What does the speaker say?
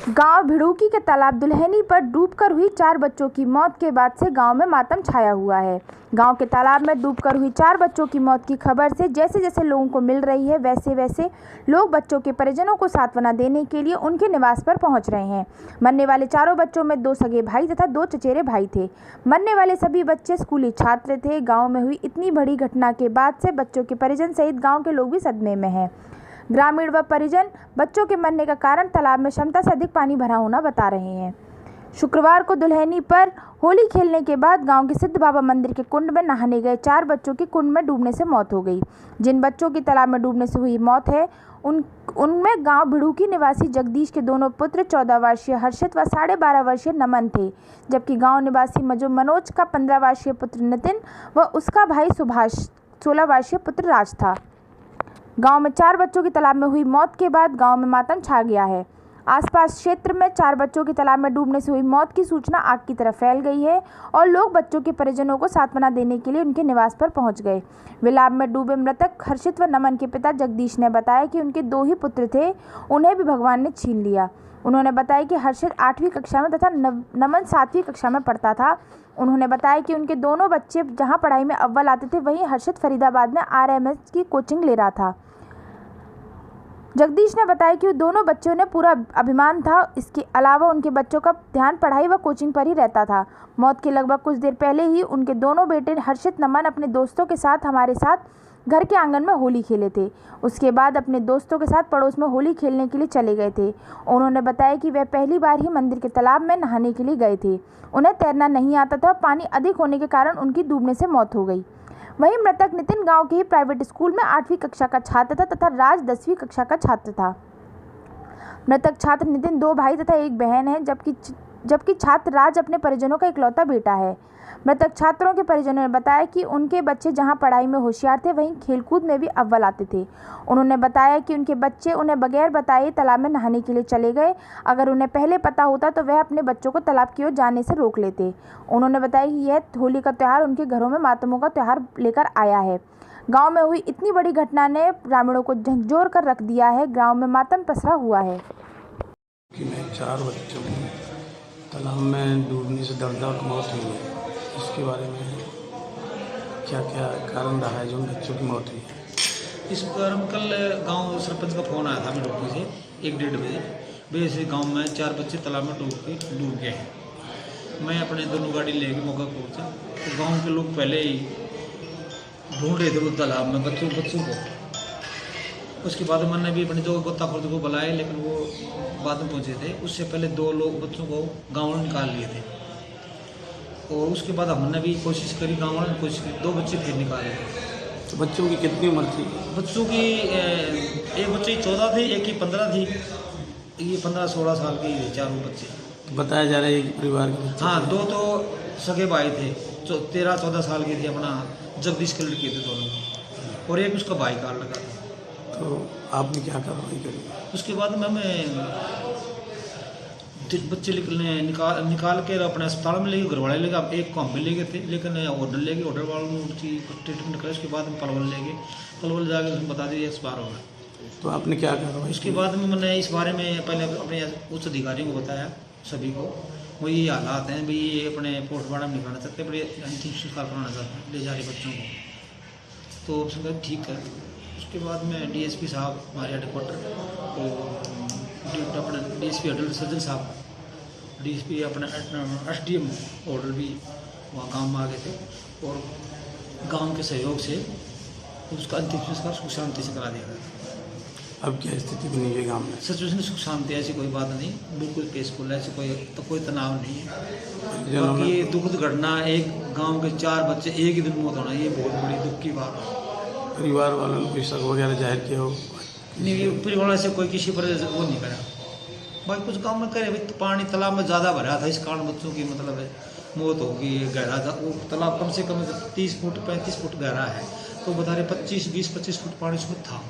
गांव भिड़ूकी के तालाब दुल्हनी पर डूबकर हुई 4 बच्चों की मौत के बाद से गांव में मातम छाया हुआ है। गांव के तालाब में डूबकर हुई 4 बच्चों की मौत की खबर से जैसे जैसे लोगों को मिल रही है, वैसे वैसे लोग बच्चों के परिजनों को सांत्वना देने के लिए उनके निवास पर पहुंच रहे हैं। मरने वाले चारों बच्चों में 2 सगे भाई तथा 2 चचेरे भाई थे। मरने वाले सभी बच्चे स्कूली छात्र थे। गाँव में हुई इतनी बड़ी घटना के बाद से बच्चों के परिजन सहित गाँव के लोग भी सदमे में हैं। ग्रामीण व परिजन बच्चों के मरने का कारण तालाब में क्षमता से अधिक पानी भरा होना बता रहे हैं। शुक्रवार को दुल्हनी पर होली खेलने के बाद गांव के सिद्ध बाबा मंदिर के कुंड में नहाने गए 4 बच्चों की कुंड में डूबने से मौत हो गई। जिन बच्चों की तालाब में डूबने से हुई मौत है उनमें गांव भिड़ूकी निवासी जगदीश के दोनों पुत्र 14 वर्षीय हर्षित व 12.5 वर्षीय नमन थे, जबकि गाँव निवासी मनोज का 15 वर्षीय पुत्र नितिन व उसका भाई सुभाष 16 वर्षीय पुत्र राज था। गांव में 4 बच्चों की तालाब में हुई मौत के बाद गांव में मातम छा गया है। आसपास क्षेत्र में 4 बच्चों की तालाब में डूबने से हुई मौत की सूचना आग की तरह फैल गई है और लोग बच्चों के परिजनों को सांत्वना देने के लिए उनके निवास पर पहुंच गए। विलाप में डूबे मृतक हर्षित व नमन के पिता जगदीश ने बताया कि उनके 2 ही पुत्र थे, उन्हें भी भगवान ने छीन लिया। उन्होंने बताया कि हर्षित 8वीं कक्षा में तथा नमन 7वीं कक्षा में पढ़ता था। उन्होंने बताया कि उनके दोनों बच्चे जहां पढ़ाई में अव्वल आते थे, वहीं हर्षित फरीदाबाद में RMS की कोचिंग ले रहा था। जगदीश ने बताया कि दोनों बच्चों ने पूरा अभिमान था। इसके अलावा उनके बच्चों का ध्यान पढ़ाई व कोचिंग पर ही रहता था। मौत के लगभग कुछ देर पहले ही उनके दोनों बेटे हर्षित नमन अपने दोस्तों के साथ हमारे साथ घर के आंगन में होली खेले थे। उसके बाद अपने दोस्तों के साथ पड़ोस में होली खेलने के लिए चले गए थे। उन्होंने बताया कि वह पहली बार ही मंदिर के तालाब में नहाने के लिए गए थे। उन्हें तैरना नहीं आता था। पानी अधिक होने के कारण उनकी डूबने से मौत हो गई। वहीं मृतक नितिन गांव के ही प्राइवेट स्कूल में 8वीं कक्षा का छात्र था तथा राज 10वीं कक्षा का छात्र था। मृतक छात्र नितिन 2 भाई तथा 1 बहन है, जबकि छात्र राज अपने परिजनों का इकलौता बेटा है। मृतक छात्रों के परिजनों ने बताया कि उनके बच्चे जहां पढ़ाई में होशियार थे, वहीं खेलकूद में भी अव्वल आते थे। उन्होंने बताया कि उनके बच्चे उन्हें बगैर बताए तालाब में नहाने के लिए चले गए। अगर उन्हें पहले पता होता तो वह अपने बच्चों को तालाब की ओर जाने से रोक लेते। उन्होंने बताया कि यह होली का त्यौहार उनके घरों में मातमों का त्यौहार लेकर आया है। गाँव में हुई इतनी बड़ी घटना ने ग्रामीणों को झंझोर कर रख दिया है। गाँव में मातम पसरा हुआ है। 4 बच्चों की तालाब में डूबने से दर्दनाक मौत हुई है। इसके बारे में क्या क्या कारण रहा है जो उन बच्चों की मौत हुई है? इस पर कल गांव सरपंच का फ़ोन आया था भिड़ूकी से 1-1:30 बजे। वैसे गांव में 4 बच्चे तालाब में डूब गए हैं। मैं अपने दोनों गाड़ी लेके मौका पहुंचा तो गांव के लोग पहले ही ढूंढ रहे थे वो तालाब में बच्चों को। उसके बाद मैंने भी अपने 2 गोताखोर को बुलाए, लेकिन वो बाद में पहुँचे थे। उससे पहले 2 लोग बच्चों को गाँव में निकाल लिए थे और उसके बाद हमने भी कोशिश करी, गाँव वालों ने कोशिश की, 2 बच्चे फिर निकाले। तो बच्चों की कितनी उम्र थी? बच्चों की एक बच्चे 14 थे, एक की 15 थी। ये 15-16 साल के ही 4 बच्चे बताया जा रहा है कि परिवार के बच्चे। हाँ, 2 तो सगे भाई थे, 13-14 साल के थे। अपना जगदीश के लड़के थे दोनों, और एक उसका भाई कार लगा था। तो आपने क्या कार्रवाई करी? उसके बाद में हमें बच्चे निकाल के अपने अस्पताल में ले गए, घर वाले ले गए। एक को हम भी ले गए थे, लेकिन ऑर्डर ले गए। ऑर्डर वालों ने उनकी ट्रीटमेंट करा। उसके बाद हम पलवल ले गए। पलवल जाकर उसमें बता दिया एक्सपायर होगा। तो आपने क्या कार्रवाई? उसके बाद में मैंने इस बारे में पहले अपने उच्च अधिकारियों को बताया, सभी को। वो ये हालात हैं भाई, ये अपने पोस्टमार्टम नहीं कराना चाहते, बड़े अंतिम संस्कार कराना चाहते हैं ले जा रहे बच्चों को। तो उसने कहा ठीक है। उसके बाद में DSP साहब हमारे हेडक्वार्टर और अपने DSP अटल सज्जन साहब, DSP अपने SDM ऑर्डर भी वहाँ गाँव में आ गए थे और गांव के सहयोग से उसका अंतिम संस्कार सुख शांति से करा दिया गया। अब क्या स्थिति बनी है गाँव में? सिचुएशन सुख शांति, ऐसी कोई बात नहीं, बिल्कुल पीसफुल है, ऐसी कोई तनाव नहीं है। बाकी ये दुखद घटना, एक गांव के 4 बच्चे एक ही दिन मौत होना, ये बहुत बड़ी दुख की बात है। परिवार वालों ने कोई शक वगैरह जाहिर किया हो? नहीं, परिवार से कोई किसी पर वो नहीं करा। भाई कुछ काम में करे, भाई पानी तालाब में ज़्यादा भरा था, इस कारण बच्चों की मतलब है मौत होगी। गहरा था वो तालाब, कम से कम 30 फुट 35 फुट गहरा है। तो बता रहे 20-25 फुट पानी उसमें था।